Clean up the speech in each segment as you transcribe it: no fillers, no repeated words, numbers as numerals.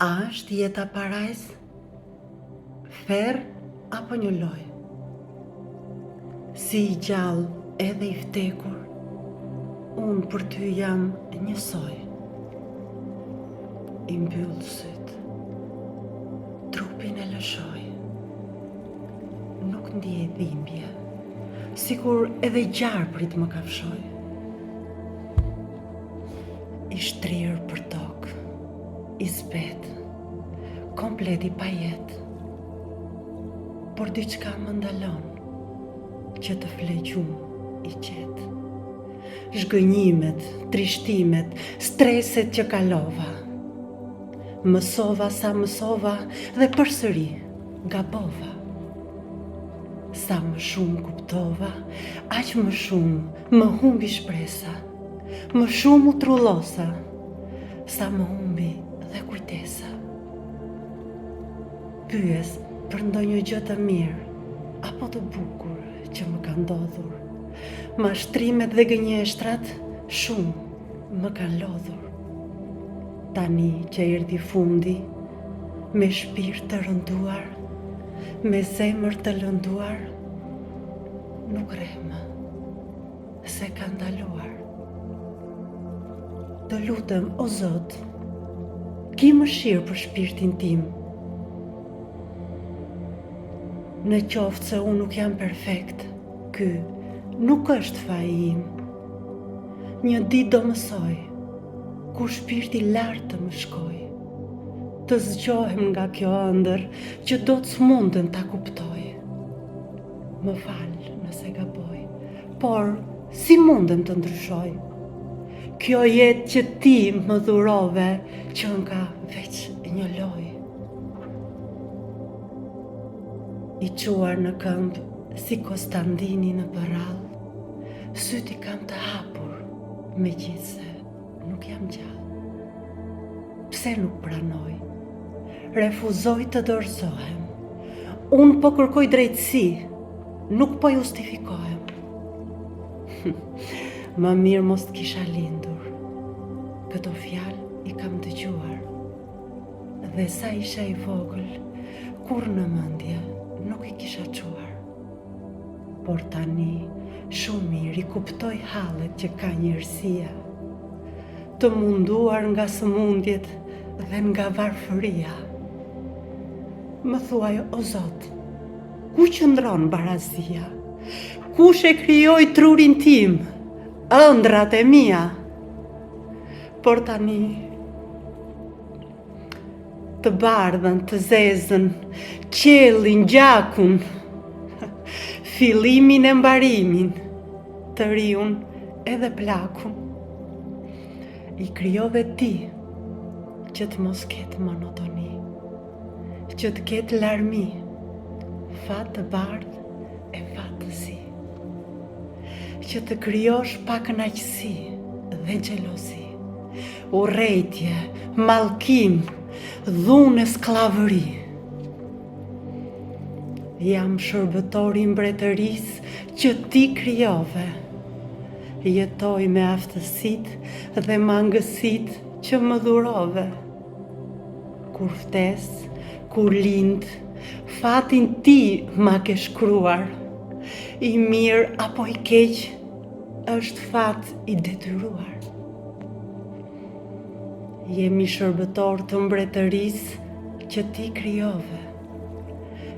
A është jeta parajs? Ferr apo një lojë? Si I gjallë edhe I vdekur, unë për ty jam njësoj. I mbyll syt, trupin e lëshoj. Nuk ndjej dhimbje, sikur edhe gjarprit më kafshoj. I shtrirë për tokë, I zbet, komplet I pajet. Por diçka më ndalon që të flej gjumë I qetë. Zhgënjimet, trishtimet, streset që kalova. Mësova sa mësova dhe përsëri gabova. Sa më shumë kuptova, aq më shumë më humbi shpresa. Më shumë u trullosa, sa më humbi dhe kujtesa. Pyes për ndonjë gjë të mirë apo të bukur që më ka ndodhur. Mashtrimet dhe gënjeshtrat shumë më kanë lodhur. Tani që erdhi fundi, me shpirt të rënduar, me zemër të lënduar, nuk rrema se ka ndaluar. Të lutem, o Zot, ki mëshirë për shpirtin tim. Në qoftë se unë nuk jam perfekt, ky nuk është faji im. Një ditë do mësoj, kur shpirti lartë të më shkoj, të zgjohem nga kjo ëndër që do të s'munden ta kuptoj. Më fal nëse gaboj, por si mundem të ndryshoj? Kjo jetë që ti më dhurove, që nga veç një lojë. I quar në këmbë si Konstantini në përrall, syti kam të hapur, megjithse nuk jam gjallë. Pse nuk pranoj? Refuzoj të dorëzohem. Unë po kërkoj drejtësi, nuk po justifikohem. Më mirë mos të kisha lindur. Këto fjalë I kam dëgjuar. Dhe sa isha I vogël, kur në mendje nuk I kisha çuar. Por tani shumë mirë I kuptoj hallet që ka njerësia. Të munduar nga sëmundjet dhe nga varfëria. Më thuaj, o Zot, ku qëndron barazia? Kush e krijoi trurin tim, ëndrat e mia? Por tani të bardhën, të zezën, qiellin, gjakun, fillimin e mbarimin, të riun edhe plakun. I krijove ti që të mos ketë monotoni, që të ketë larmi, fat të bardhë e fatësi, që të krijosh pa kënaqësi dhe xhelozi, urrejtje, mallkim, dhunë, skllavëri. Jam shërbëtori I mbretërisë që ti krijove. Jetoj me aftësitë dhe mangësitë që më dhurove. Kur vdes, kur lind, fatin ti ma ke shkruar. I mirë apo I keq, është fat I detyruar. Jemi shërbëtor të mbretërisë që ti krijove.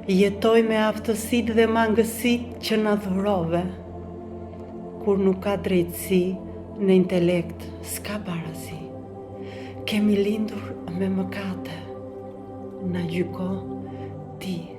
Jetoj me aftësitë dhe mangësitë që na dhurove. Kur nuk ka drejtësi, në intelekt s'ka barazi. Kemi lindur me mëkate, na gjyko ti.